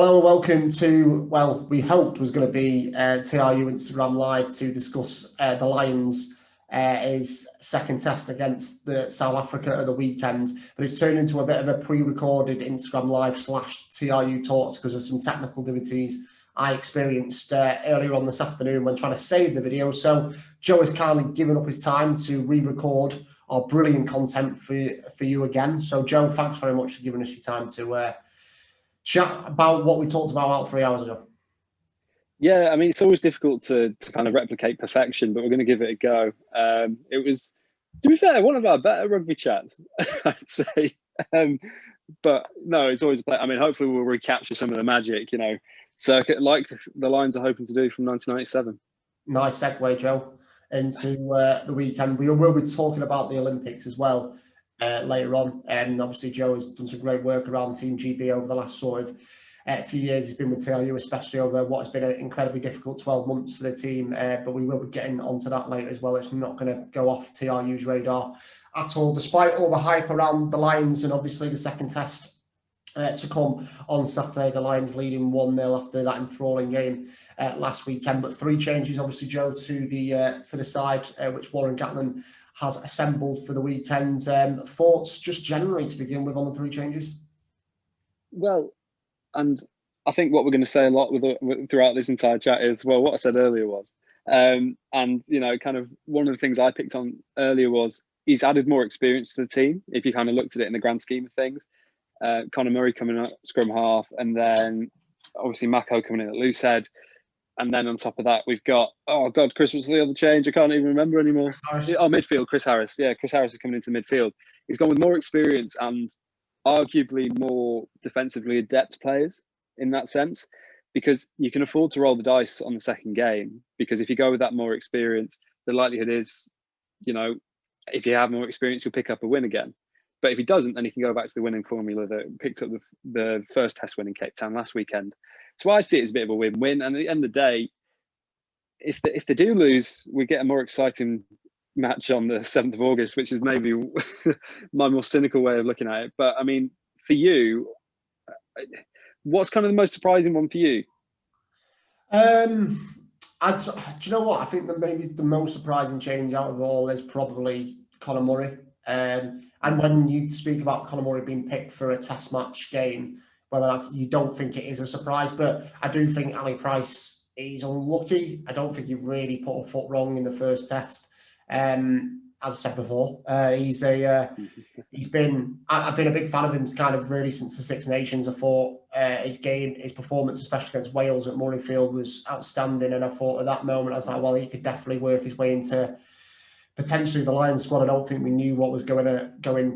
Hello, welcome to, well, we hoped was going to be TRU Instagram Live to discuss the Lions' his second test against the South Africa at the weekend, but it's turned into a bit of a pre-recorded Instagram Live / TRU talks because of some technical difficulties I experienced earlier on this afternoon when trying to save the video. So Joe has kindly given up his time to re-record our brilliant content for you again. So Joe, thanks very much for giving us your time to chat about what we talked about 3 hours ago. Yeah, I mean, it's always difficult to kind of replicate perfection, but we're going to give it a go. It was, to be fair, one of our better rugby chats, I'd say. Um, but no, it's always a play. I mean, hopefully we'll recapture some of the magic, circuit like the Lions are hoping to do from 1997. Nice segue, Joe, into the weekend. We will be talking about the Olympics as well later on. And obviously, Joe has done some great work around Team GB over the last sort of few years. He's been with TRU, especially over what has been an incredibly difficult 12 months for the team. But we will be getting onto that later as well. It's not going to go off TRU's radar at all, despite all the hype around the Lions and obviously the second test to come on Saturday. The Lions leading 1-0 after that enthralling game last weekend. But three changes, obviously, Joe, to the side, which Warren Gatland has assembled for the weekend. Thoughts just generally to begin with on the three changes? Well, and I think what we're going to say a lot throughout this entire chat is, well, what I said earlier was, and kind of one of the things I picked on earlier was he's added more experience to the team. If you kind of looked at it in the grand scheme of things, Conor Murray coming out scrum half, and then obviously Mako coming in at loose head. And then on top of that, we've got, oh God, Chris, what's the other change? I can't even remember anymore. Oh, midfield, Chris Harris. Yeah, Chris Harris is coming into midfield. He's gone with more experience and arguably more defensively adept players in that sense, because you can afford to roll the dice on the second game. Because if you go with that more experience, the likelihood is, if you have more experience, you'll pick up a win again. But if he doesn't, then he can go back to the winning formula that picked up the first test win in Cape Town last weekend. So I see it as a bit of a win-win. And at the end of the day, if they do lose, we get a more exciting match on the 7th of August, which is maybe my more cynical way of looking at it. But I mean, for you, what's kind of the most surprising one for you? Do you know what? I think that maybe the most surprising change out of all is probably Conor Murray. And when you speak about Conor Murray being picked for a test match game, whether that's, you don't think it is a surprise, but I do think Ali Price is unlucky. I don't think he really put a foot wrong in the first test. As I said before, he's been. I've been a big fan of him kind of really since the Six Nations. I thought his performance, especially against Wales at Murrayfield, was outstanding. And I thought at that moment, I was like, well, he could definitely work his way into potentially the Lions squad. I don't think we knew what was going to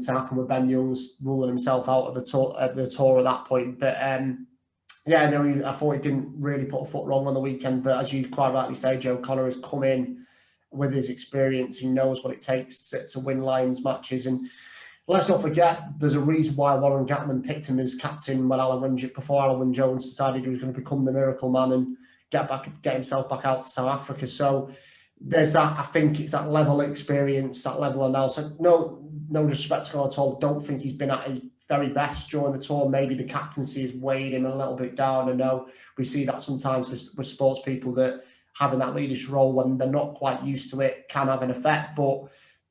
happen with Ben Youngs ruling himself out of the tour at that point. But yeah, no, I thought he didn't really put a foot wrong on the weekend. But as you quite rightly say, Joe, Conor has come in with his experience. He knows what it takes to win Lions matches. And let's not forget, there's a reason why Warren Gatland picked him as captain before Alan Wynne-Jones decided he was going to become the miracle man and get himself back out to South Africa. So there's that. I think it's that level of experience, that level of analysis. No disrespect to him at all. Don't think he's been at his very best during the tour. Maybe the captaincy has weighed him a little bit down. I know we see that sometimes with sports people, that having that leadership role when they're not quite used to it can have an effect. But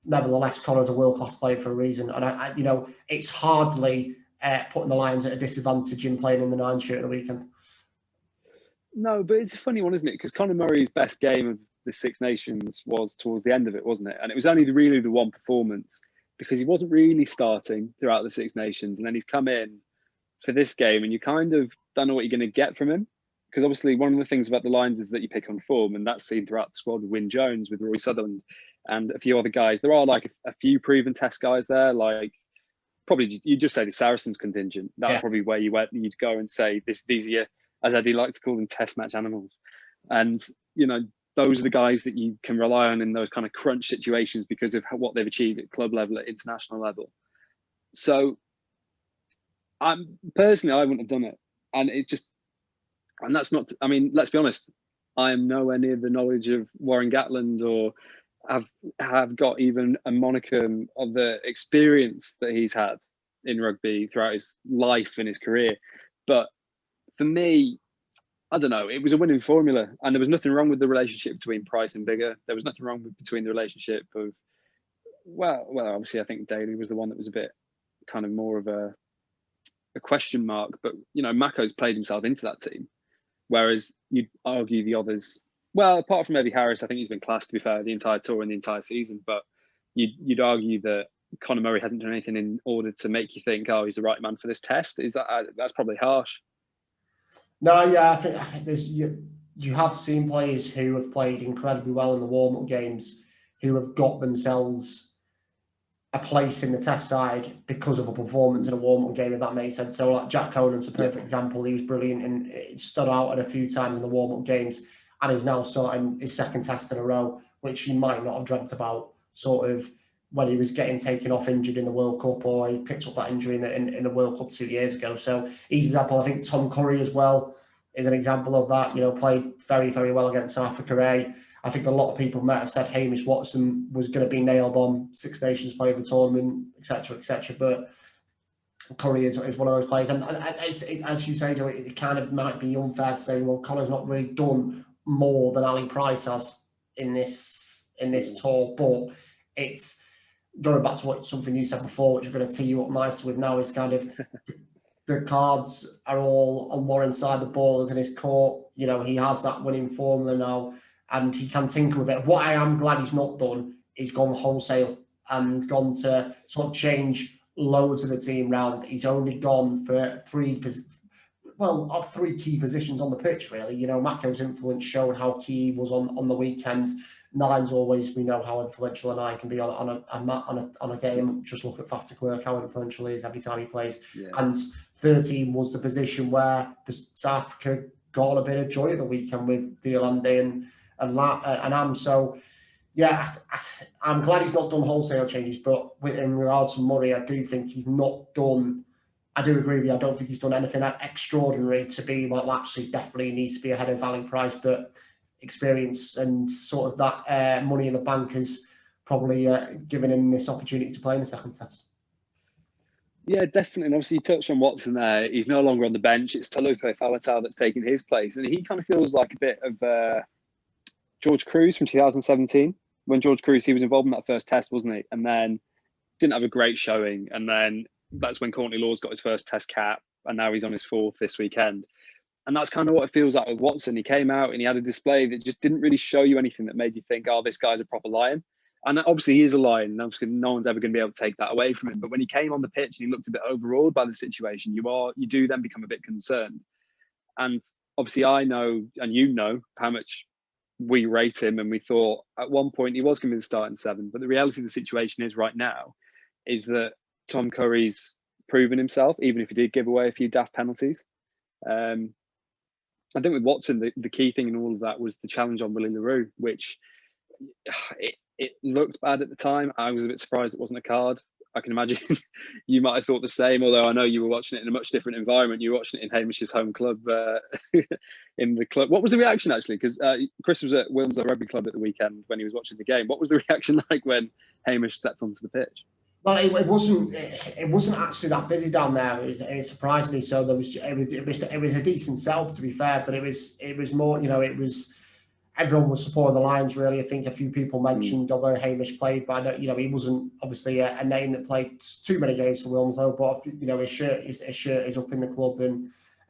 nevertheless, Conor's a world-class player for a reason. And it's hardly putting the Lions at a disadvantage in playing in the 9 shirt at the weekend. No, but it's a funny one, isn't it? Because Conor Murray's best game of the Six Nations was towards the end of it, wasn't it? And it was only really the one performance, because he wasn't really starting throughout the Six Nations. And then he's come in for this game and you kind of don't know what you're going to get from him. Because obviously one of the things about the Lions is that you pick on form, and that's seen throughout the squad with Wynne-Jones, with Roy Sutherland and a few other guys. There are like a few proven test guys there, like probably you just say the Saracens contingent. That's probably where you'd go and say these are your, as Eddie likes to call them, test match animals. And, those are the guys that you can rely on in those kind of crunch situations because of what they've achieved at club level, at international level. So I wouldn't have done it. And that's not, I mean, let's be honest, I am nowhere near the knowledge of Warren Gatland or have got even a monicum of the experience that he's had in rugby throughout his life and his career. But for me, I don't know. It was a winning formula, and there was nothing wrong with the relationship between Price and Biggar. There was nothing wrong between the relationship of obviously I think Daly was the one that was a bit kind of more of a question mark. But Mako's played himself into that team, whereas you'd argue the others. Well, apart from maybe Harris, I think he's been classed, to be fair, the entire tour and the entire season. But you'd argue that Conor Murray hasn't done anything in order to make you think, oh, he's the right man for this test. That's probably harsh? No, yeah, I think there's you have seen players who have played incredibly well in the warm-up games who have got themselves a place in the test side because of a performance in a warm-up game, if that makes sense. So like Jack Conan's a perfect example. He was brilliant and stood out at a few times in the warm-up games, and is now starting his second test in a row, which he might not have dreamt about sort of when he was getting taken off injured in the World Cup, or he picked up that injury in the World Cup 2 years ago. So he's an example. I think Tom Curry as well is an example of that. Played very, very well against South Africa. I think a lot of people might have said Hamish Watson was going to be nailed on Six Nations Player of the Tournament, etc., etc. But Curry is one of those players. And as you say, Joe, it kind of might be unfair to say, well, Conor's not really done more than Ali Price has in this tour. But it's going back to something you said before, which I'm going to tee you up nicely with now, is kind of the cards are all on one side, the ball is in his court. He has that winning formula now, and he can tinker with it. What I am glad he's not done is gone wholesale and gone to sort of change loads of the team round. He's only gone for three key positions on the pitch, really. Mako's influence showed how key he was on the weekend. Nine's always, we know how influential Nine can be on a game. Just look at Faf de Klerk, how influential he is every time he plays. Yeah. And 13 was the position where the South Africa got a bit of joy at the weekend with Deolande and Am. So, yeah, I'm glad he's not done wholesale changes. But in regards to Murray, I do think he's not done. I do agree with you. I don't think he's done anything extraordinary to be like, well, actually, definitely needs to be ahead of Ali Price. But experience and sort of that money in the bank has probably given him this opportunity to play in the second test. Yeah, definitely. And obviously, you touched on Watson there. He's no longer on the bench. It's Taulupe Faletau that's taking his place. And he kind of feels like a bit of George Kruis from 2017. When George Kruis, he was involved in that first test, wasn't he? And then didn't have a great showing. And then that's when Courtney Lawes got his first test cap. And now he's on his fourth this weekend. And that's kind of what it feels like with Watson. He came out and he had a display that just didn't really show you anything that made you think, oh, this guy's a proper Lion. And obviously he is a Lion, and obviously no one's ever going to be able to take that away from him. But when he came on the pitch and he looked a bit overawed by the situation, you do then become a bit concerned. And obviously I know, and you know, how much we rate him, and we thought at one point he was going to be the starting seven. But the reality of the situation is right now is that Tom Curry's proven himself, even if he did give away a few daft penalties. I think with Watson, the key thing in all of that was the challenge on Willie le Roux, which it looked bad at the time. I was a bit surprised it wasn't a card. I can imagine you might have thought the same, although I know you were watching it in a much different environment. You were watching it in Hamish's home club, in the club. What was the reaction, actually? Because Chris was at Wilmslow Rugby Club at the weekend when he was watching the game. What was the reaction like when Hamish stepped onto the pitch? Well, it wasn't actually that busy down there. It surprised me. So it was a decent setup, to be fair, but it was more, everyone was supporting the Lions, really. I think a few people mentioned although Hamish played, but he wasn't obviously a name that played too many games for Wilmslow. But his shirt is up in the club,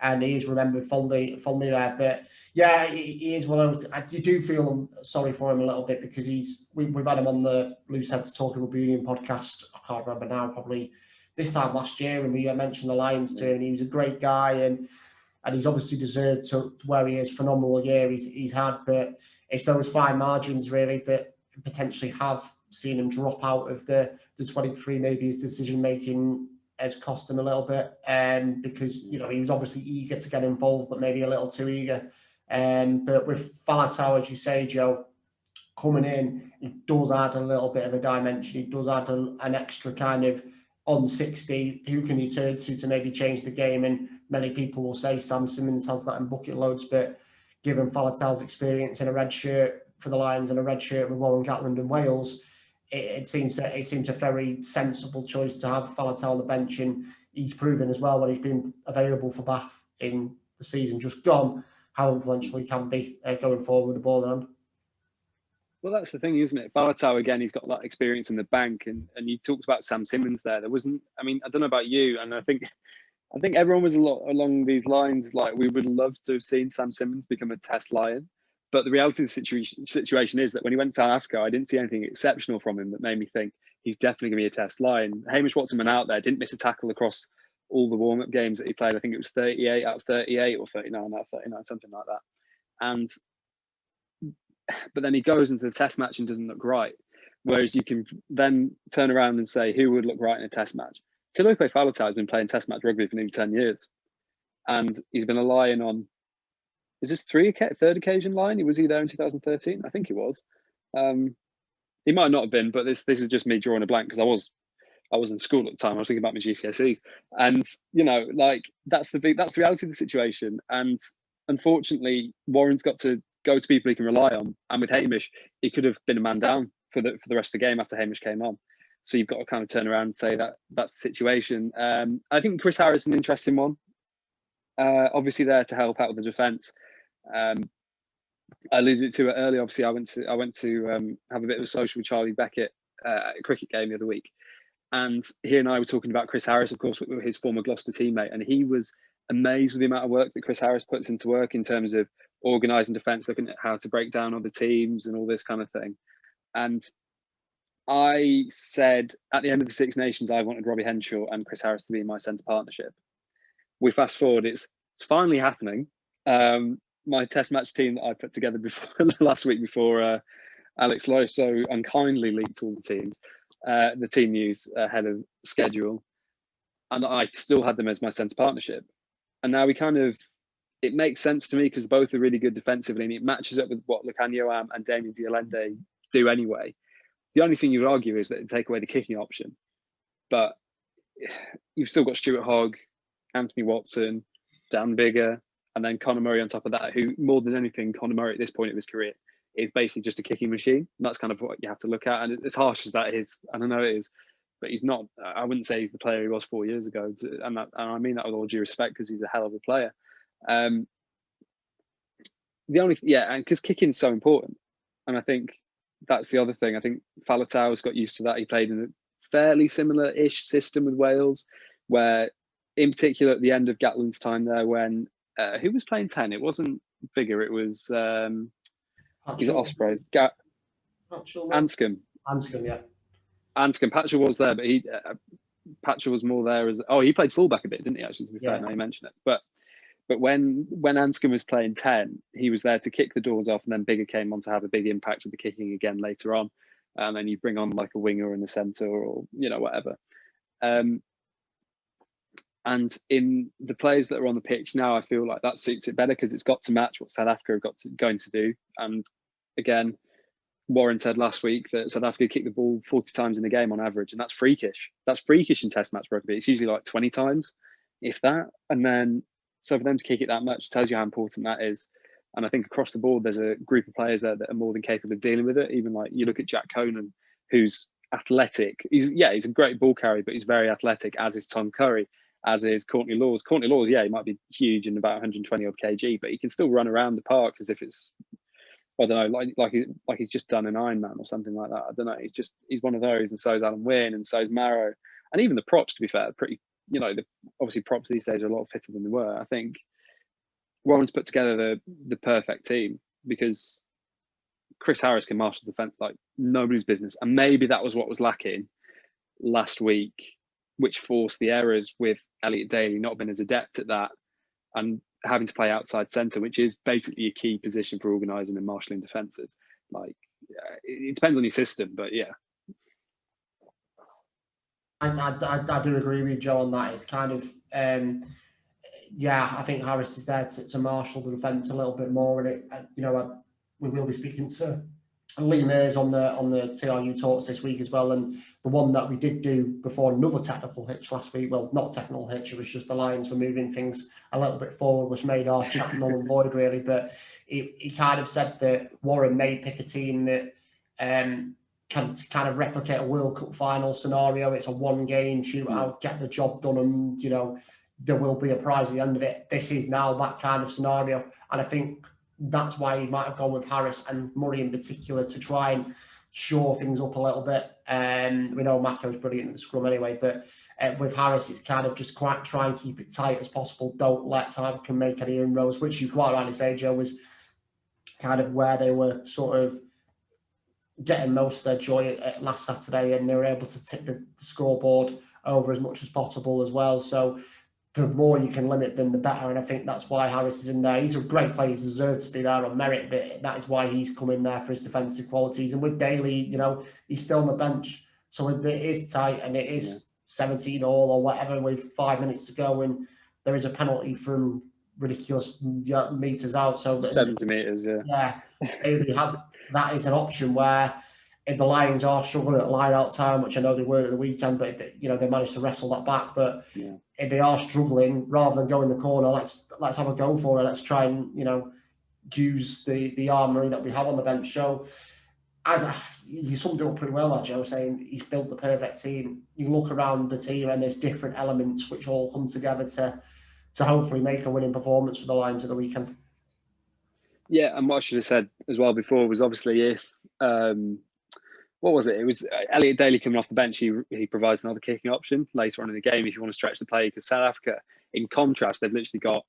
and he is remembered fondly there. But yeah, he is one of those. You do feel sorry for him a little bit because we've had him on the Loose Heads Talking Rugby Union podcast. I can't remember now, probably this time last year, and we mentioned the Lions to him. And he was a great guy, and he's obviously deserved to where he is. Phenomenal year he's had, but it's those fine margins really that potentially have seen him drop out of the 23. Maybe his decision making has cost him a little bit, because he was obviously eager to get involved, but maybe a little too eager. But with Faletau, as you say, Joe, coming in, he does add a little bit of a dimension. He does add an extra kind of on 60. Who can you turn to maybe change the game? And many people will say Sam Simmonds has that in bucket loads, but given Faletau's experience in a red shirt for the Lions and a red shirt with Warren Gatland and Wales, it seems a very sensible choice to have Faletau on the bench, and he's proven as well when he's been available for Bath in the season just gone, how influential he can be going forward with the ball in hand. Well, that's the thing, isn't it? Faletau, again, he's got that experience in the bank, and you talked about Sam Simmonds there. There wasn't, I mean, I don't know about you, and I think everyone was a lot along these lines. Like, we would love to have seen Sam Simmonds become a Test Lion, but the reality of the situation is that when he went to South Africa, I didn't see anything exceptional from him that made me think he's definitely going to be a Test Lion. Hamish Watson went out there, didn't miss a tackle across all the warm-up games that he played. I think it was 38 out of 38 or 39 out of 39, something like that. But then he goes into the Test match and doesn't look right. Whereas you can then turn around and say, who would look right in a Test match? Tilipe Faletau has been playing Test match rugby for nearly 10 years. And he's been a Lion on, is this third occasion Lion? Was he there in 2013? I think he was. He might not have been, but this is just me drawing a blank because I was in school at the time. I was thinking about my GCSEs. And, you know, like, that's the reality of the situation. And unfortunately, Warren's got to go to people he can rely on. And with Hamish, he could have been a man down for the rest of the game after Hamish came on. So you've got to kind of turn around and say that that's the situation. I think Chris Harris is an interesting one. Obviously there to help out with the defence. I alluded to it earlier. Obviously, I went to have a bit of a social with Charlie Beckett at a cricket game the other week, and he and I were talking about Chris Harris, of course, his former Gloucester teammate, and he was amazed with the amount of work that Chris Harris puts into work in terms of organising defence, looking at how to break down other teams and all this kind of thing. And I said at the end of the Six Nations, I wanted Robbie Henshaw and Chris Harris to be my centre partnership. We fast forward, it's finally happening. My Test match team that I put together before last week before Alex Lowe so unkindly leaked all the teams, the team news ahead of schedule, and I still had them as my centre partnership. And now it makes sense to me because both are really good defensively, and it matches up with what Lukhanyo and Damien de Allende do anyway. The only thing you would argue is that they take away the kicking option, but you've still got Stuart Hogg, Anthony Watson, Dan Biggar, and then Conor Murray on top of that, who, more than anything, Conor Murray at this point of his career is basically just a kicking machine. And that's kind of what you have to look at. And as harsh as that is, I don't know it is, but he's not, I wouldn't say he's the player he was 4 years ago. And I mean that with all due respect, because he's a hell of a player. Because kicking's so important. And I think that's the other thing. I think Faletau has got used to that. He played in a fairly similar-ish system with Wales, where in particular at the end of Gatland's time there, when who was playing 10? It wasn't Biggar, it was he's at Ospreys. Anscombe. Anscombe, yeah. Anscombe. Patchell was there, but Patchell was more there as he played fullback a bit, didn't he? Actually, to be fair, now you mention it. But when Anscombe was playing 10, he was there to kick the doors off, and then Biggar came on to have a big impact with the kicking again later on. And then you bring on like a winger in the centre, or whatever. And in the players that are on the pitch now, I feel like that suits it better because it's got to match what South Africa are going to do. And again, Warren said last week that South Africa kick the ball 40 times in a game on average, and that's freakish. That's freakish in Test match rugby. It's usually like 20 times, if that. And then, so for them to kick it that much tells you how important that is. And I think across the board, there's a group of players there that are more than capable of dealing with it. Even like you look at Jack Conan, who's athletic. He's a great ball carrier, but he's very athletic, as is Tom Curry, as is Courtney Laws. Courtney Laws, he might be huge and about 120 odd kg, but he can still run around the park as if it's, I don't know, like he's just done an Ironman or something like that. I don't know. He's one of those, and so is Alan Wynne, and so is Marrow, and even the props. To be fair, pretty. Obviously props these days are a lot fitter than they were. I think Warren's put together the perfect team because Chris Harris can marshal defence like nobody's business, and maybe that was what was lacking last week, which forced the errors with Elliot Daly not being as adept at that and having to play outside centre, which is basically a key position for organising and marshalling defences. Like, it depends on your system, but yeah. I do agree with you, Joe, on that. It's kind of, I think Harris is there to marshal the defence a little bit more. And we will be speaking to Lee Mears on the TRU talks this week as well. And the one that we did do before another technical hitch last week, well, not technical hitch, it was just the Lions were moving things a little bit forward, which made our chat null and void, really. But he kind of said that Warren may pick a team that can kind of replicate a World Cup final scenario. It's a one-game shootout, get the job done, and there will be a prize at the end of it. This is now that kind of scenario. And I think that's why he might have gone with Harris and Murray in particular to try and shore things up a little bit. We know Mako's brilliant at the scrum anyway, but with Harris, it's kind of just quite try and keep it tight as possible. Don't let South Africa make any inroads, which you quite rightly say, Joe, was kind of where they were sort of getting most of their joy last Saturday, and they were able to tip the scoreboard over as much as possible as well. So the more you can limit them, the better. And I think that's why Harris is in there. He's a great player. He deserves to be there on merit, but that is why he's come in there for his defensive qualities. And with Daly, you know, he's still on the bench. So it is tight and it is 17 all or whatever with 5 minutes to go, and there is a penalty from ridiculous meters out. So 70 meters, yeah. Daly has, that is an option where if the Lions are struggling at line-out time, which I know they were at the weekend, but you know they managed to wrestle that back. But if they are struggling, rather than go in the corner, let's have a go for it. Let's try and use the armory that we have on the bench. So you summed it up pretty well, Joe, saying he's built the perfect team. You look around the team and there's different elements which all come together to hopefully make a winning performance for the Lions at the weekend. Yeah, and what I should have said as well before was obviously if what was it? It was Elliot Daly coming off the bench. He provides another kicking option later on in the game if you want to stretch the play. Because South Africa, in contrast, they've literally got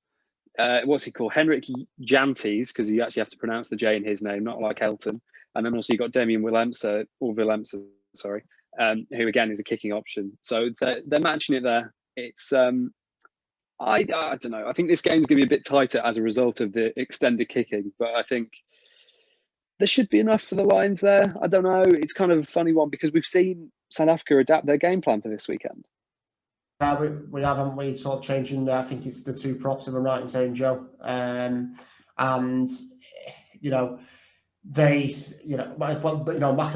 what's he called? Henrik Jantes, because you actually have to pronounce the J in his name, not like Elton. And then also you got Damian Willemse, who again is a kicking option. So they're matching it there. It's I don't know. I think this game's going to be a bit tighter as a result of the extended kicking, but I think there should be enough for the Lions there. I don't know. It's kind of a funny one because we've seen South Africa adapt their game plan for this weekend. We haven't. We sort of changing. I think it's the two props, if I'm right in saying, Joe. And Mako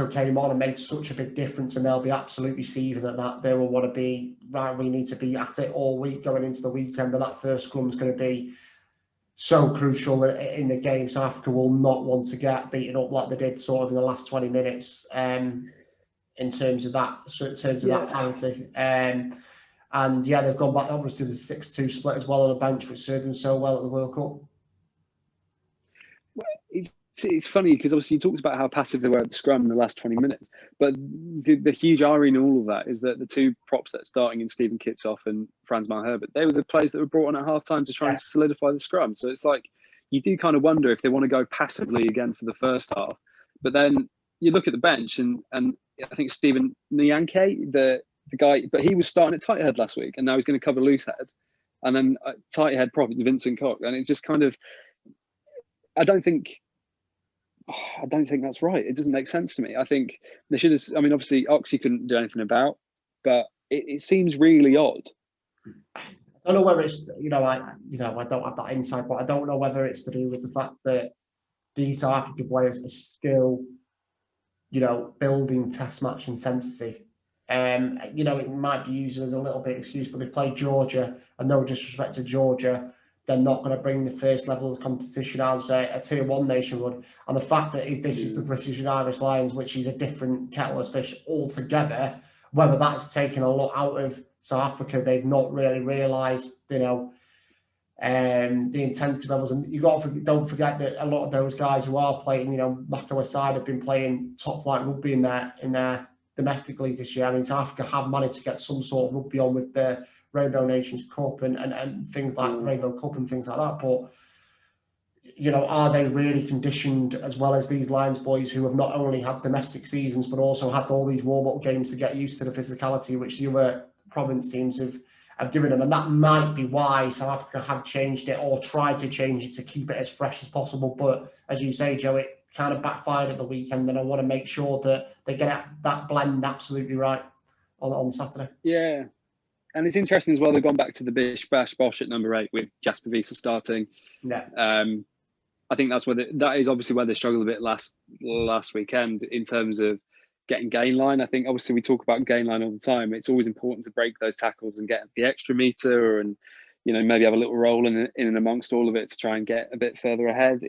came on and made such a big difference, and they'll be absolutely seething at that. They will want to be right. We need to be at it all week going into the weekend, and that first scrum is going to be so crucial in the game. South Africa will not want to get beaten up like they did sort of in the last 20 minutes. In terms of that, that parity. And yeah, they've gone back. Obviously, the 6-2 split as well on the bench, which served them so well at the World Cup. Well, it's funny because obviously you talked about how passive they were at the scrum in the last 20 minutes, but the huge irony in all of that is that the two props that are starting in Stephen Kitsoff and Frans Malherbert, they were the players that were brought on at half-time to try and solidify the scrum. So it's like you do kind of wonder if they want to go passively again for the first half. But then you look at the bench and I think Stephen Nyanke, the guy, but he was starting at tight head last week and now he's going to cover loose head. And then tight head prop is Vincent Koch. And it just kind of, I don't think that's right. It doesn't make sense to me. I think they should have. I mean, obviously, Oxy couldn't do anything about, but it seems really odd. I don't know whether it's I don't have that insight, but I don't know whether it's to do with the fact that these South African players are still, building test match intensity. It might be used as a little bit of excuse, but they played Georgia, and no disrespect to Georgia, they're not going to bring the first level of competition as a tier one nation would. And the fact that this is the British and Irish Lions, which is a different kettle of fish altogether, whether that's taken a lot out of South Africa, they've not really realised, the intensity levels. And don't forget that a lot of those guys who are playing, Mako aside, have been playing top flight rugby in their domestic league this year. I mean, South Africa have managed to get some sort of rugby on with the Rainbow Nations Cup and things like Rainbow Cup and things like that. But, are they really conditioned as well as these Lions boys who have not only had domestic seasons, but also had all these warm-up games to get used to the physicality which the other province teams have given them? And that might be why South Africa have changed it or tried to change it to keep it as fresh as possible. But as you say, Joe, it kind of backfired at the weekend, and I want to make sure that they get that blend absolutely right on Saturday. Yeah. And it's interesting as well, they've gone back to the Bish Bash Bosh at number 8 with Jasper Wiese starting. Yeah. I think that is obviously where they struggled a bit last weekend in terms of getting gain line. I think obviously we talk about gain line all the time. It's always important to break those tackles and get the extra meter and, maybe have a little roll in and amongst all of it to try and get a bit further ahead.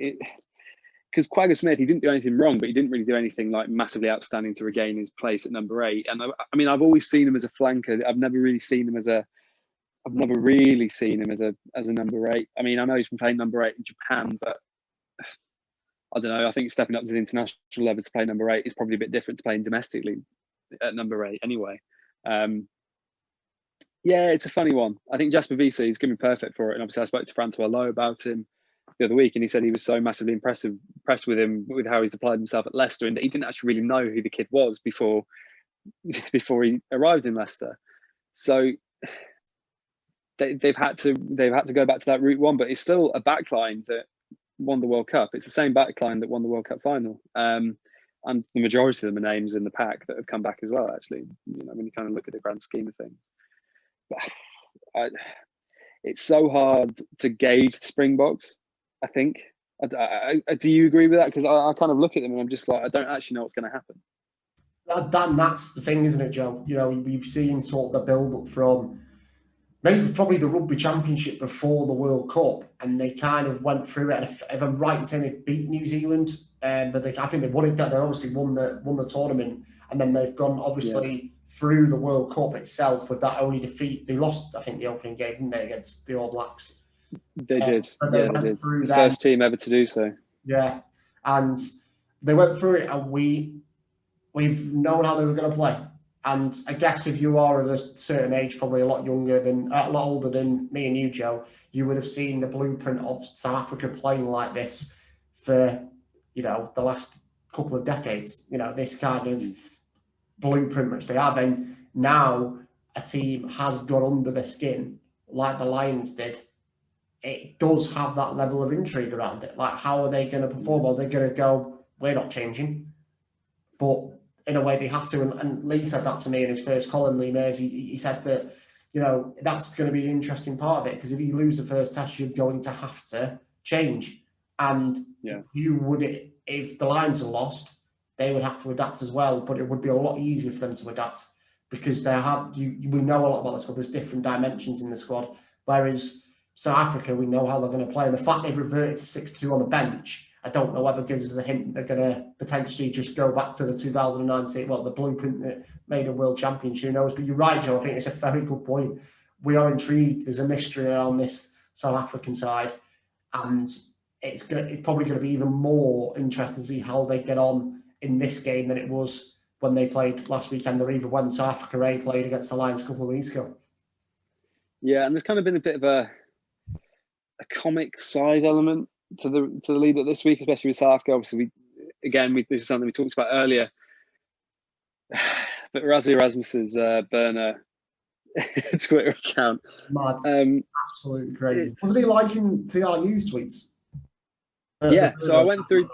Because Kwagga Smith, he didn't do anything wrong, but he didn't really do anything like massively outstanding to regain his place at number 8. And I've always seen him as a flanker. I've never really seen him as a I've never really seen him as a number 8. I mean, I know he's been playing number 8 in Japan, but I don't know. I think stepping up to the international level to play number 8 is probably a bit different to playing domestically at number 8 anyway. Yeah, it's a funny one. I think Jasper Wiese is going to be perfect for it. And obviously, I spoke to Francois Lowe about him the other week, and he said he was so massively impressed with him, with how he's applied himself at Leicester, and that he didn't actually really know who the kid was before he arrived in Leicester. So they've had to go back to that route one, but it's still a backline that won the World Cup. It's the same backline that won the World Cup final. And the majority of them are names in the pack that have come back as well, actually, when you kind of look at the grand scheme of things. But it's so hard to gauge the Springboks, I think. Do you agree with that? Because I kind of look at them and I'm just like, I don't actually know what's going to happen. That's the thing, isn't it, Joe? We've seen sort of the build-up from maybe probably the Rugby Championship before the World Cup, and they kind of went through it. And if I'm right in saying they beat New Zealand, but I think they won it. They obviously won the tournament, and then they've gone obviously through the World Cup itself with that only defeat. They lost, I think, the opening game, didn't they, against the All Blacks? They did. They did. The first team ever to do so. Yeah, and they went through it, and we've known how they were going to play. And I guess if you are at a certain age, probably a lot older than me and you, Joe, you would have seen the blueprint of South Africa playing like this for, the last couple of decades. This kind of blueprint which they have. And now a team has got under the skin, like the Lions did. It does have that level of intrigue around it. Like, how are they going to perform? Are they going to go, we're not changing? But in a way, they have to. And Lee said that to me in his first column, Lee Mears. He said that, that's going to be the interesting part of it, because if you lose the first test, you're going to have to change. And you would, if the Lions are lost, they would have to adapt as well. But it would be a lot easier for them to adapt, because we know a lot about the squad. There's different dimensions in the squad. Whereas South Africa, we know how they're going to play. And the fact they've reverted to 6-2 on the bench, I don't know whether it gives us a hint they're going to potentially just go back to the 2019, the blueprint that made a world championship. Who knows? But you're right, Joe. I think it's a very good point. We are intrigued. There's a mystery around this South African side, and it's probably going to be even more interesting to see how they get on in this game than it was when they played last weekend, or even when South Africa A played against the Lions a couple of weeks ago. Yeah, and there's kind of been a bit of a comic side element to the lead up this week, especially with South Africa. Obviously, this is something we talked about earlier. But Rassie Erasmus's burner Twitter account, mad, absolutely crazy. Wasn't he liking TR News tweets? So I went through.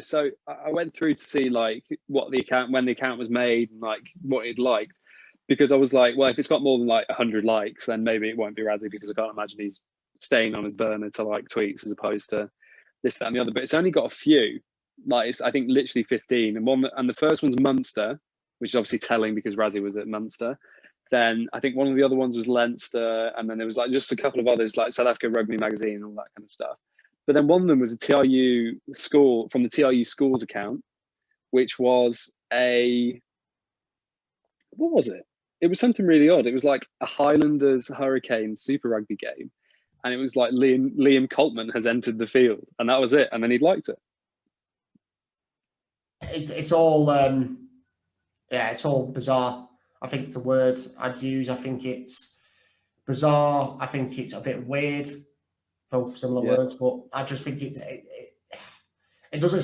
So I went through to see when the account was made and what he'd liked, because I was like, well, if it's got more than 100 likes, then maybe it won't be Rassie, because I can't imagine he's staying on his burner to like tweets as opposed to this, that, and the other. But it's only got a few. It's, I think, literally 15. And the first one's Munster, which is obviously telling because Rassie was at Munster. Then I think one of the other ones was Leinster, and then there was just a couple of others like South Africa Rugby Magazine and all that kind of stuff. But then one of them was a TRU school, from the TRU schools account, which was what was it? It was something really odd. It was like a Highlanders Hurricanes Super Rugby game. And it was like Liam Coltman has entered the field, and that was it. And then he'd liked it. It's all it's all bizarre. I think it's the word I'd use. I think it's bizarre. I think it's a bit weird. Both similar words, but I just think it's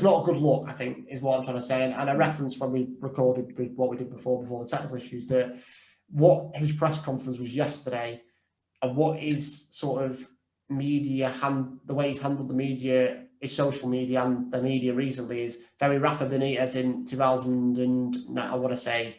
not a good look, I think, is what I'm trying to say. And I referenced when we recorded what we did before the technical issues, that what his press conference was yesterday, and what is sort of the way he's handled the media, his social media and the media recently, is very Rafa Benitez in 2008.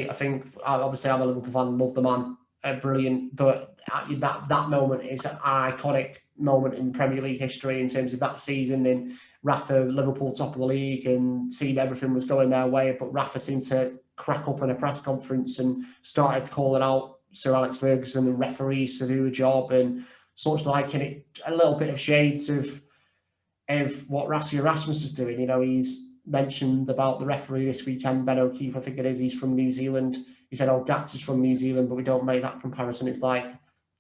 I think, obviously I'm a Liverpool fan, love the man, brilliant. But that moment is an iconic moment in Premier League history in terms of that season. In Rafa, Liverpool top of the league, and seemed everything was going their way, but Rafa seemed to crack up in a press conference and started calling out Sir Alex Ferguson and referees to do a job, and such like, in it a little bit of shades of what Rassie Erasmus is doing. He's mentioned about the referee this weekend, Ben O'Keefe, I think it is. He's from New Zealand. he said, "Oh, Gats is from New Zealand, but we don't make that comparison." It's like,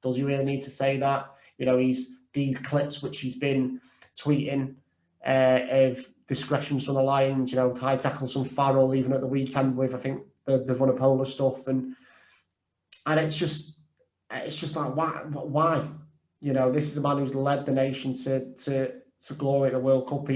does he really need to say that? You know, these clips which he's been tweeting of discretions from the Lions, you know, high tackles from Farrell even at the weekend with, I think, the Vunipola stuff, and it's just like, why? You know, this is a man who's led the nation to glory at the World Cup.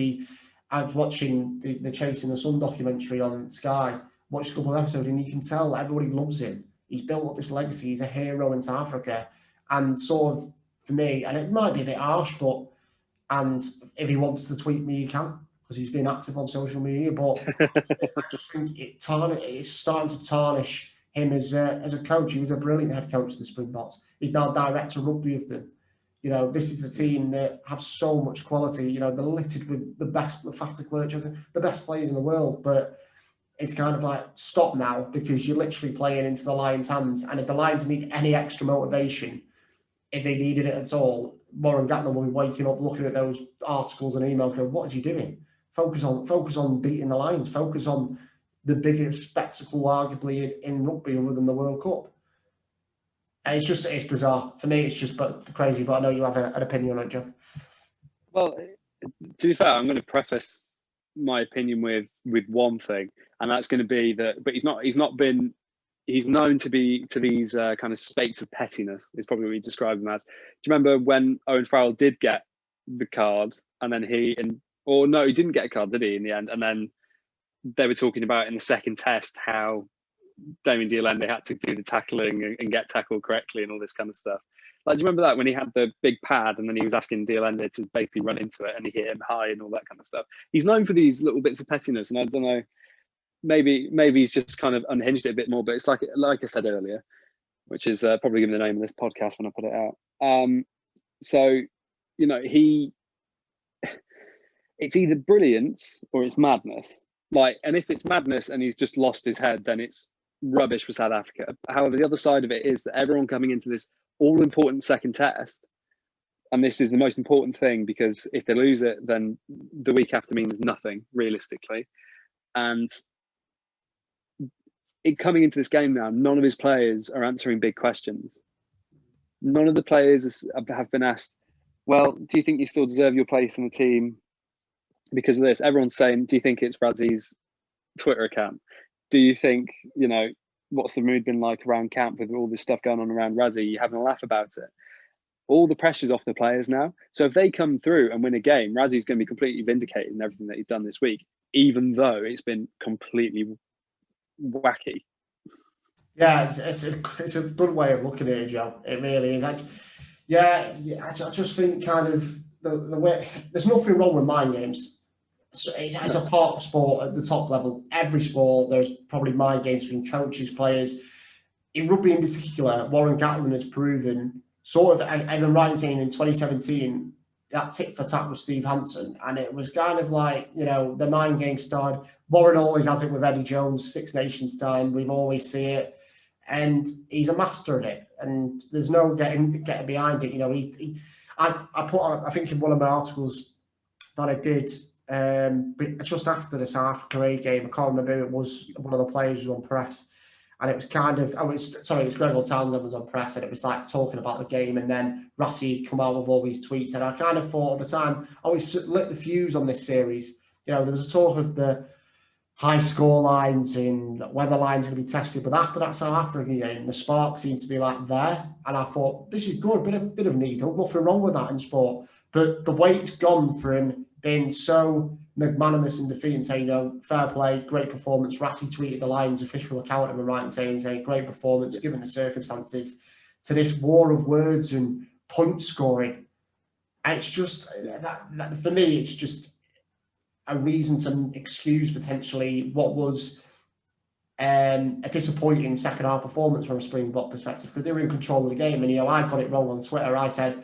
I was watching the Chasing the Sun documentary on Sky, watched a couple of episodes, and you can tell everybody loves him. He's built up this legacy. He's a hero in South Africa. And sort of, for me, and it might be a bit harsh, but, and if he wants to tweet me, he can, because he's been active on social media, but I just think it's starting to tarnish him as a coach. He was a brilliant head coach of the Springboks. He's now director of rugby of them. You know, this is a team that have so much quality. You know, they're littered with the best, the best players in the world. But it's kind of like, stop now, because you're literally playing into the Lions' hands. And if the Lions need any extra motivation, if they needed it at all, Warren Gatland will be waking up, looking at those articles and emails, going, "What is he doing? Focus on beating the Lions. Focus on the biggest spectacle, arguably, in rugby, other than the World Cup." And it's bizarre. For me, it's just crazy, but I know you have an opinion on it, Joe. Well, to be fair, I'm going to preface my opinion with one thing, and that's going to be that, but he's known to be to these kind of spates of pettiness, is probably what we describe him as. Do you remember when Owen Farrell did get the card, and then he didn't get a card, did he, in the end? And then they were talking about in the second test how Damien de Allende had to do the tackling and get tackled correctly and all this kind of stuff. Like, do you remember that, when he had the big pad and then he was asking de Allende to basically run into it and he hit him high and all that kind of stuff? He's known for these little bits of pettiness, and I don't know, maybe he's just kind of unhinged it a bit more. But it's like I said earlier, which is probably going to be the name of this podcast when I put it out. So, you know, it's either brilliance or it's madness. Like, and if it's madness and he's just lost his head, then it's rubbish for South Africa. However, the other side of it is that everyone coming into this all-important second test, and this is the most important thing, because if they lose it, then the week after means nothing, realistically. And coming into this game now, none of his players are answering big questions. None of the players have been asked, well, do you think you still deserve your place in the team because of this? Everyone's saying, do you think it's Rassie's Twitter account? Do you think, you know, what's the mood been like around camp with all this stuff going on around Rassie? You having a laugh about it? All the pressure's off the players now. So if they come through and win a game, Rassie's going to be completely vindicated in everything that he's done this week, even though it's been completely wacky. Yeah, it's a good way of looking at it, Joe. It really is. I just think kind of the way, there's nothing wrong with mind games. It's a part of sport at the top level. Every sport, there's probably mind games between coaches, players. In rugby in particular, Warren Gatland has proven, sort of, Evan Ryan saying in 2017, that tit for tat with Steve Hansen, and it was kind of like, you know, the mind game started. Warren always has it with Eddie Jones, Six Nations time. We've always see it, and he's a master at it. And there's no getting behind it. You know, I put on, I think in one of my articles that I did just after the South Africa A game, I can't remember who it was, one of the players was on press, and it was kind of, it was Gregor Townsend was on press, and it was like talking about the game, and then Rassie come out with all these tweets, and I kind of thought at the time, I always lit the fuse on this series. You know, there was a talk of the high score lines and where the line's going to be tested, but after that South Africa game, the spark seemed to be like there, and I thought, this is good, bit of needle, nothing wrong with that in sport, but the way it's gone for him being so magnanimous in defeat and saying, you know, fair play, great performance. Rassie tweeted the Lions official account, am I right in saying great performance given the circumstances, to this war of words and point scoring. And it's just, that for me, it's just a reason to excuse potentially what was a disappointing second half performance from a Springbok perspective, because they were in control of the game. And, you know, I got it wrong on Twitter. I said,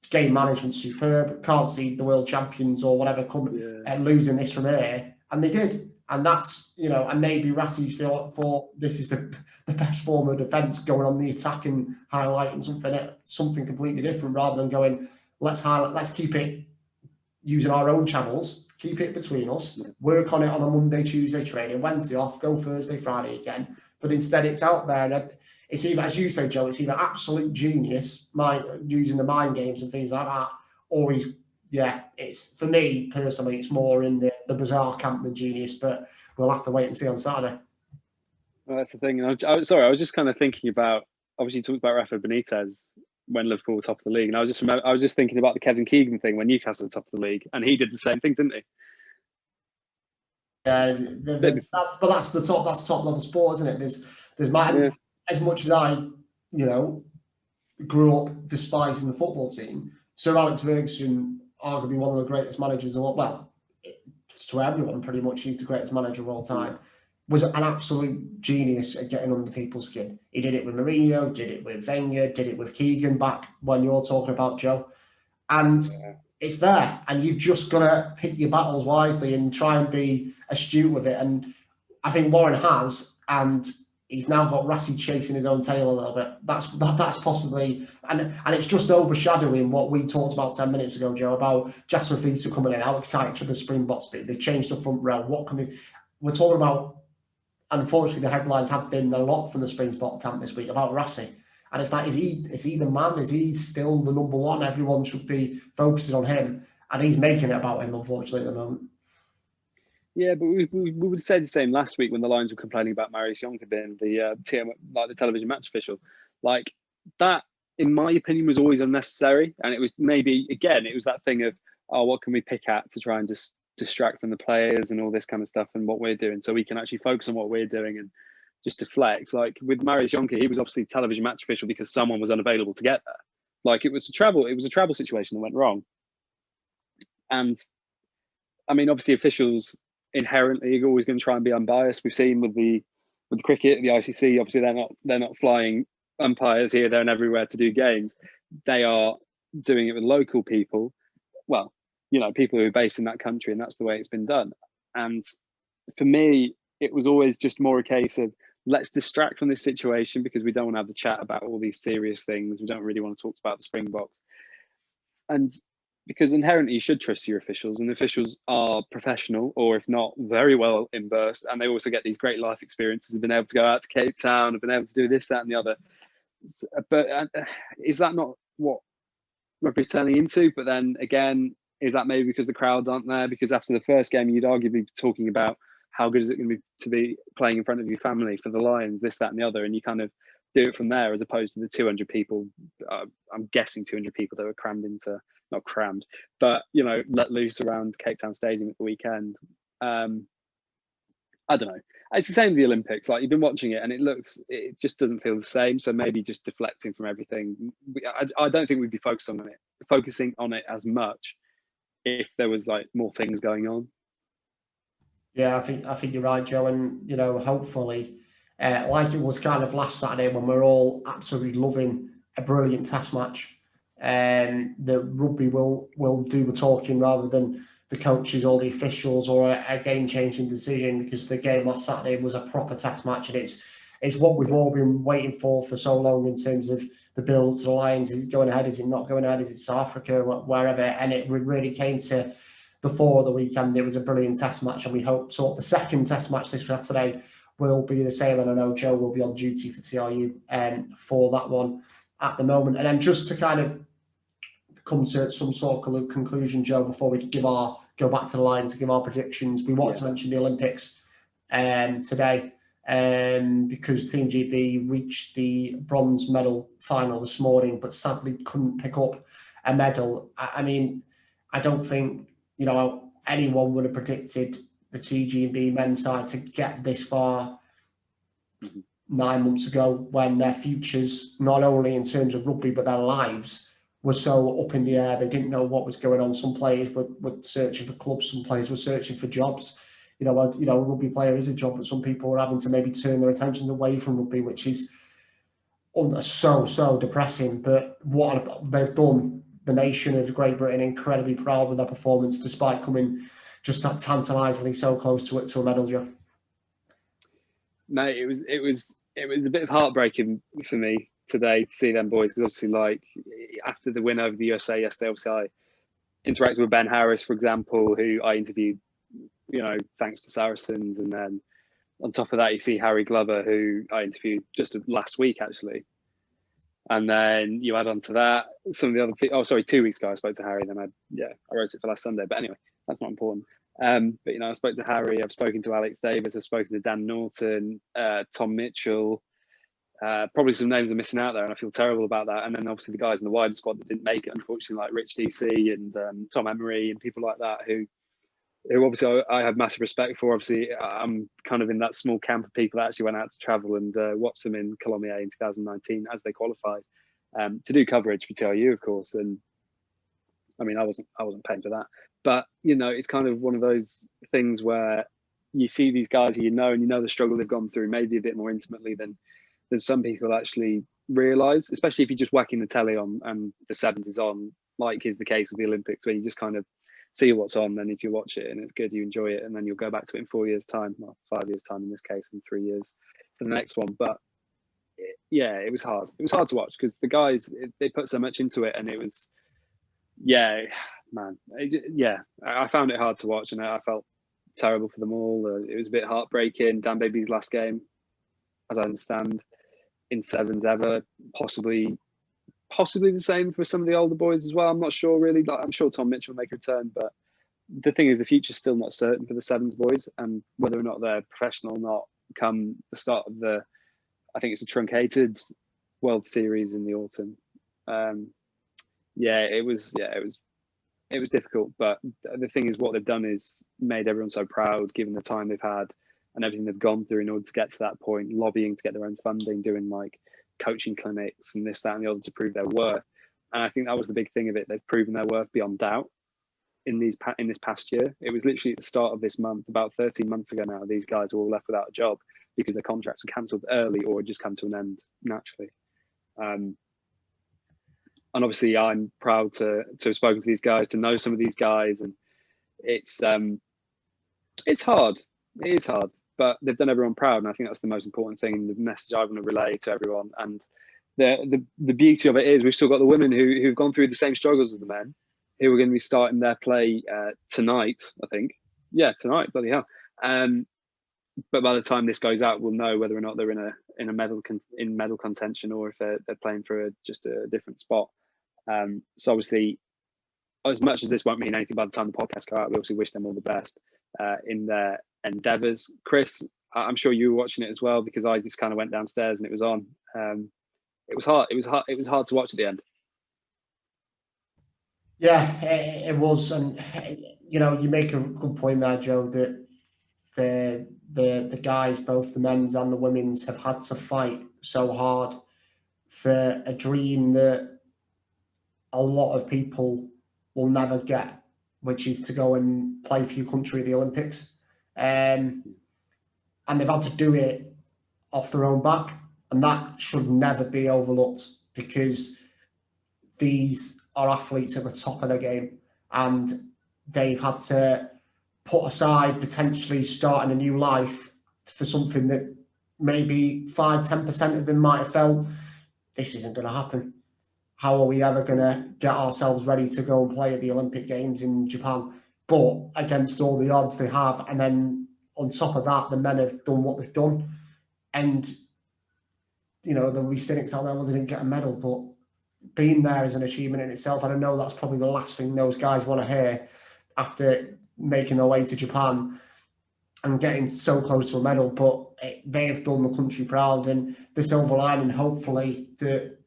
game management superb, can't see the world champions or whatever losing this from here, and they did. And that's, you know, and maybe Rassie thought this is the best form of defence, going on the attack and highlighting something completely different, rather than going, let's keep it using our own channels, keep it between us, work on it on a Monday, Tuesday training, Wednesday off, go Thursday, Friday again. but instead it's out there. And it's either, as you say, Joe, it's either absolute genius, using the mind games and things like that, or it's, for me personally, it's more in the bizarre camp than genius, but we'll have to wait and see on Saturday. Well, that's the thing. And I was just kind of thinking about, obviously you talked about Rafa Benitez when Liverpool were top of the league, and I was just thinking about the Kevin Keegan thing when Newcastle were top of the league, and he did the same thing, didn't he? Yeah, that's the top level sport, isn't it? As much as I, grew up despising the football team, Sir Alex Ferguson, arguably one of the greatest managers of all, well, to everyone pretty much, he's the greatest manager of all time, was an absolute genius at getting under people's skin. He did it with Mourinho, did it with Wenger, did it with Keegan back when you're talking about, Joe. And it's there, and you've just got to pick your battles wisely and try and be astute with it. And I think Warren has, and he's now got Rassi chasing his own tail a little bit. That's possibly, and it's just overshadowing what we talked about 10 minutes ago, Joe, about Jasper Fisa coming in, how excited should the Springboks be? They changed the front row. What can they? We're talking about, unfortunately, the headlines have been a lot from the Springbok camp this week about Rassi. And it's like, is he the man? Is he still the number one? Everyone should be focusing on him. And he's making it about him, unfortunately, at the moment. Yeah, but we would say the same last week when the Lions were complaining about Marius Jonker being the the television match official. Like, that, in my opinion, was always unnecessary. And it was maybe, again, it was that thing of, what can we pick at to try and just distract from the players and all this kind of stuff and what we're doing, so we can actually focus on what we're doing and just deflect. Like with Marius Jonker, he was obviously television match official because someone was unavailable to get there. Like, it was a travel situation that went wrong. And I mean, obviously officials inherently are always going to try and be unbiased. We've seen with the cricket, the ICC, obviously they're not flying umpires here, there and everywhere to do games. They are doing it with local people. Well, people who are based in that country, and that's the way it's been done. And for me, it was always just more a case of, let's distract from this situation because we don't want to have the chat about all these serious things. We don't really want to talk about the Springboks. And because inherently you should trust your officials, and the officials are professional, or if not, very well immersed, and they also get these great life experiences of being able to go out to Cape Town, of being able to do this, that and the other. But is that not what rugby's turning into? But then again, is that maybe because the crowds aren't there? Because after the first game, you'd arguably be talking about how good is it going to be playing in front of your family for the Lions, this, that and the other, and you kind of do it from there, as opposed to the 200 people, I'm guessing 200 people that were crammed into, not crammed, but, let loose around Cape Town Stadium at the weekend. I don't know. It's the same with the Olympics. Like, you've been watching it and it just doesn't feel the same. So maybe just deflecting from everything. I don't think we'd be focusing on it as much if there was like more things going on. Yeah, I think you're right, Joe. And, hopefully, like it was kind of last Saturday when we're all absolutely loving a brilliant test match, the rugby will do the talking rather than the coaches or the officials or a game-changing decision, because the game last Saturday was a proper test match, and it's what we've all been waiting for so long in terms of the build to the Lions. Is it going ahead? Is it not going ahead? Is it South Africa? Wherever? And it really came to the 4 of the weekend. It was a brilliant test match, and we hope sort of the second test match this Saturday will be the same. And I know Joe will be on duty for TRU for that one at the moment. And then just to kind of come to some sort of conclusion, Joe, before we go back to the line to give our predictions, we want to mention the Olympics today, because Team GB reached the bronze medal final this morning, but sadly couldn't pick up a medal. I mean, I don't think anyone would have predicted the TGB men's side to get this far 9 months ago, when their futures, not only in terms of rugby but their lives, were so up in the air. They didn't know what was going on. Some players were searching for clubs. Some players were searching for jobs. A rugby player is a job, but some people were having to maybe turn their attention away from rugby, which is so depressing. But what they've done, the nation of Great Britain, incredibly proud with their performance, despite coming just that tantalisingly so close to a medal, Joe. No, it was a bit of heartbreaking for me today to see them boys, because obviously, like, after the win over the USA yesterday, obviously I interacted with Ben Harris, for example, who I interviewed, thanks to Saracens, and then on top of that, you see Harry Glover, who I interviewed just last week, actually. And then you add on to that some of the other people. Oh, sorry, 2 weeks ago I spoke to Harry. Then I wrote it for last Sunday. But anyway, that's not important. But I spoke to Harry. I've spoken to Alex Davis. I've spoken to Dan Norton, Tom Mitchell. Probably some names are missing out there, and I feel terrible about that. And then obviously the guys in the wider squad that didn't make it, unfortunately, like Rich DC and Tom Emery and people like that, who obviously I have massive respect for. Obviously, I'm kind of in that small camp of people that actually went out to travel and watched them in Colomiers in 2019 as they qualified to do coverage for TRU, of course. And I mean, I wasn't paying for that, but it's kind of one of those things where you see these guys who and you know the struggle they've gone through, maybe a bit more intimately than some people actually realise, especially if you're just whacking the telly on and the sevens is on, like is the case with the Olympics, where you just kind of see what's on, and if you watch it and it's good, you enjoy it, and then you'll go back to it in 4 years' time, well, 5 years' time in this case, and 3 years for the next one. But it was hard. It was hard to watch because the guys, they put so much into it, and it was, man, I found it hard to watch, and I felt terrible for them all. It was a bit heartbreaking. Dan Baby's last game, as I understand, in sevens ever, possibly the same for some of the older boys as well. I'm not sure really. I'm sure Tom Mitchell will make a return, but the thing is, the future's still not certain for the sevens boys, and whether or not they're professional or not come the start of I think it's a truncated World Series in the autumn. It was difficult, but the thing is, what they've done is made everyone so proud, given the time they've had and everything they've gone through in order to get to that point, lobbying to get their own funding, doing like coaching clinics and this, that, and the other to prove their worth. And I think that was the big thing of it. They've proven their worth beyond doubt in this past year. It was literally at the start of this month, about 13 months ago now, these guys were all left without a job because their contracts were cancelled early or had just come to an end naturally. And obviously I'm proud to have spoken to these guys, to know some of these guys, and it's hard. It is hard, but they've done everyone proud, and I think that's the most important thing, the message I want to relay to everyone. And the beauty of it is we've still got the women who've gone through the same struggles as the men, who are going to be starting their play tonight, I think. Yeah, tonight, bloody hell. But by the time this goes out, we'll know whether or not they're in a medal contention, or if they're playing for just a different spot. So obviously, as much as this won't mean anything by the time the podcast go out, we obviously wish them all the best in their endeavours. Chris, I'm sure you were watching it as well, because I just kind of went downstairs and it was on. It was hard. It was hard to watch at the end. Yeah, it was, and you make a good point there, Joe, that the guys, both the men's and the women's, have had to fight so hard for a dream that a lot of people will never get, which is to go and play for your country at the Olympics. And they've had to do it off their own back, and that should never be overlooked, because these are athletes at the top of their game, and they've had to put aside potentially starting a new life for something that maybe 5-10% of them might have felt, this isn't going to happen. How are we ever going to get ourselves ready to go and play at the Olympic Games in Japan? But against all the odds they have, and then on top of that, the men have done what they've done. And, there'll be cynics out there, well, they didn't get a medal, but being there is an achievement in itself. And I know that's probably the last thing those guys want to hear after making their way to Japan and getting so close to a medal, but they have done the country proud. And the silver lining, hopefully, the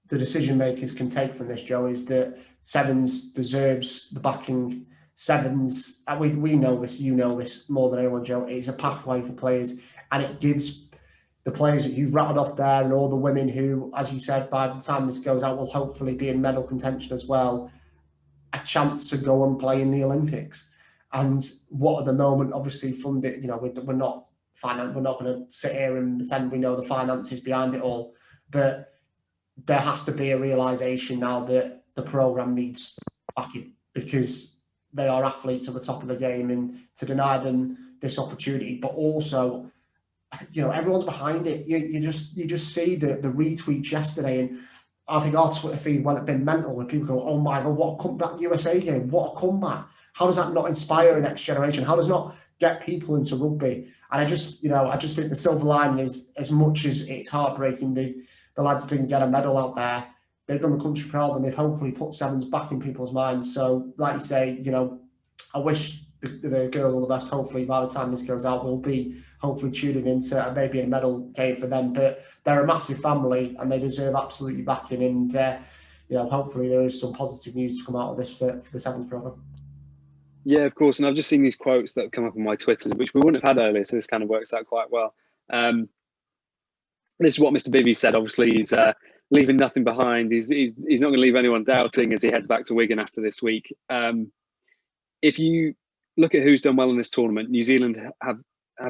decision makers can take from this, Joe, is that sevens deserves the backing. Sevens, we know this, you know this more than anyone, Joe, it's a pathway for players, and it gives the players that you've rattled off there and all the women who, as you said, by the time this goes out, will hopefully be in medal contention as well, a chance to go and play in the Olympics. And what at the moment, obviously, funded, we're not going to sit here and pretend we know the finances behind it all, but there has to be a realisation now that the programme needs backing, because they are athletes at the top of the game, and to deny them this opportunity, but also, everyone's behind it. You just see the retweets yesterday, and I think our Twitter feed went a bit mental where people go, "Oh my God, that USA game, what a comeback. How does that not inspire a next generation? How does not get people into rugby?" And I just think the silver lining is, as much as it's heartbreaking, the lads didn't get a medal out there, they've done the country proud and they've hopefully put sevens back in people's minds. So, like you say, I wish the girls all the best. Hopefully, by the time this goes out, we'll be hopefully tuning into maybe a medal game for them. But they're a massive family and they deserve absolutely backing. And hopefully there is some positive news to come out of this for the sevens programme. Yeah, of course. And I've just seen these quotes that have come up on my Twitter, which we wouldn't have had earlier. So this kind of works out quite well. This is what Mr. Bibby said. Obviously, he's leaving nothing behind. He's not going to leave anyone doubting as he heads back to Wigan after this week. If you look at who's done well in this tournament, New Zealand have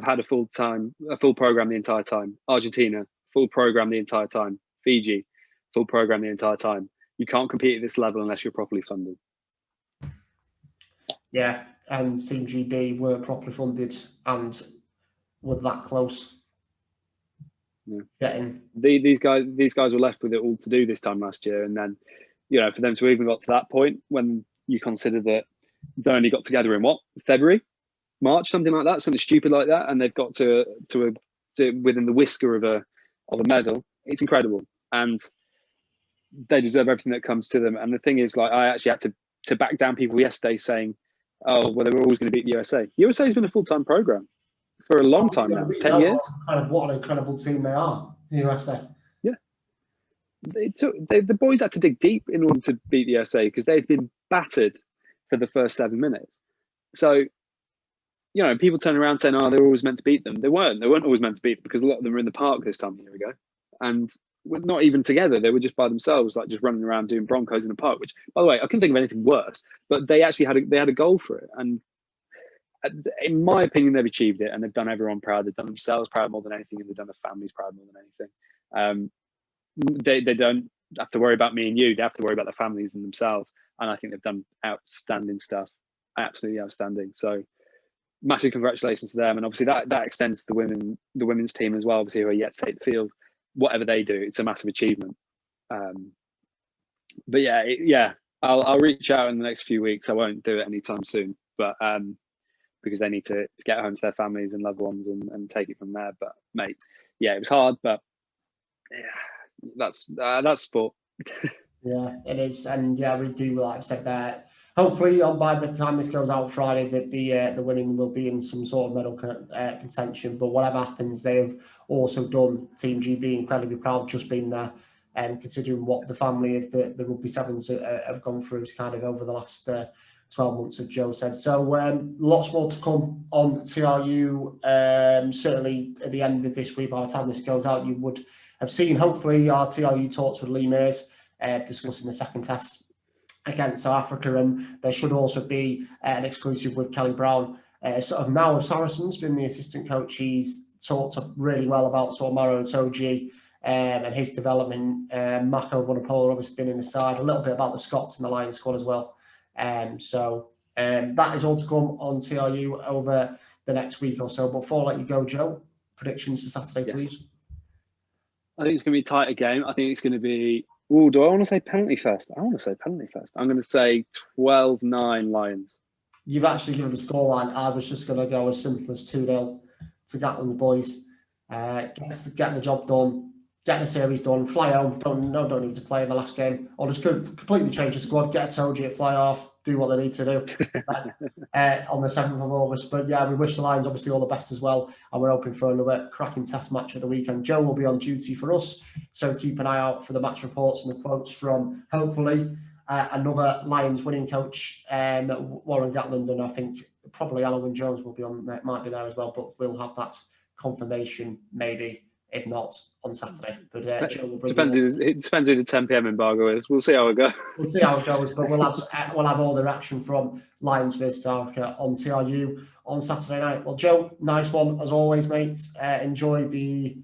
had a full program the entire time. Argentina, full program the entire time. Fiji, full program the entire time. You can't compete at this level unless you're properly funded. Yeah, and Team GB were properly funded and were that close. Yeah. Getting these guys were left with it all to do this time last year, and then for them to even got to that point, when you consider that they only got together in February, March, something like that, something stupid like that, and they've got to within the whisker of a medal. It's incredible, and they deserve everything that comes to them. And the thing is, like, I actually had to back down people yesterday saying, "Oh, well, they were always going to beat the USA." USA has been a full-time program for a long time now, 10 years. What an incredible team they are, the USA. Yeah, the boys had to dig deep in order to beat the USA because they've been battered for the first 7 minutes. So, people turn around saying, "Oh, they were always meant to beat them." They weren't. They weren't always meant to beat them because a lot of them were in the park this time a year ago, and not even together. They were just by themselves, like just running around doing Broncos in the park. Which, by the way, I couldn't think of anything worse. But they actually had a goal for it, and in my opinion, they've achieved it, and they've done everyone proud. They've done themselves proud more than anything, and they've done their families proud more than anything. They don't have to worry about me and you. They have to worry about their families and themselves. And I think they've done outstanding stuff, absolutely outstanding. So, massive congratulations to them, and obviously that extends to the women's team as well. Obviously, who are yet to take the field. Whatever they do, it's a massive achievement. But I'll reach out in the next few weeks. I won't do it anytime soon, but because they need to get home to their families and loved ones and take it from there. But mate, it was hard, but that's sport. Yeah, it is, and we do, like I said there. Hopefully, by the time this goes out Friday, that the women will be in some sort of medal contention. But whatever happens, they have also done Team GB incredibly proud, just being there, and considering what the family of the rugby sevens have gone through kind of over the last 12 months, as Joe said. So lots more to come on TRU. Certainly at the end of this week, by the time this goes out, you would have seen, hopefully, our TRU talks with Lee Mears discussing the second test against South Africa, and there should also be an exclusive with Kelly Brown. Sort of now of Saracens, been the assistant coach. He's talked really well about sort of Maro Itoje and his development. Mako Vunipola obviously been in the side. A little bit about the Scots and the Lions squad as well. So that is all to come on TRU over the next week or so. But before I let you go, Joe, predictions for Saturday, please. I think it's going to be a tighter game. I think it's going to be... Oh, do I want to say penalty first? I want to say penalty first. I'm going to say 12-9 Lions. You've actually given the scoreline. I was just going to go as simple as 2-0 to Gatland boys. Getting the job done, getting the series done, fly home. Don't need to play in the last game. Or just completely change the squad, get a Itoje, fly off, do what they need to do on the 7th of August. But we wish the Lions obviously all the best as well. And we're hoping for another cracking test match at the weekend. Joe will be on duty for us. So keep an eye out for the match reports and the quotes from, hopefully, another Lions winning coach, Warren Gatland. And I think probably Alan Jones will be on, might be there as well. But we'll have that confirmation maybe, if not on Saturday. But Joe will bring it depends who the 10 p.m. embargo is. We'll see how it goes. We'll see how it goes, but we'll have all the reaction from Lions versus South Africa on TRU on Saturday night. Well, Joe, nice one as always, mate. Enjoy the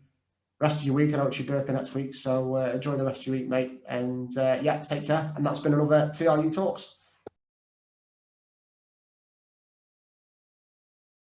rest of your week. I know it's your birthday next week, so enjoy the rest of your week, mate. And take care. And that's been another TRU Talks.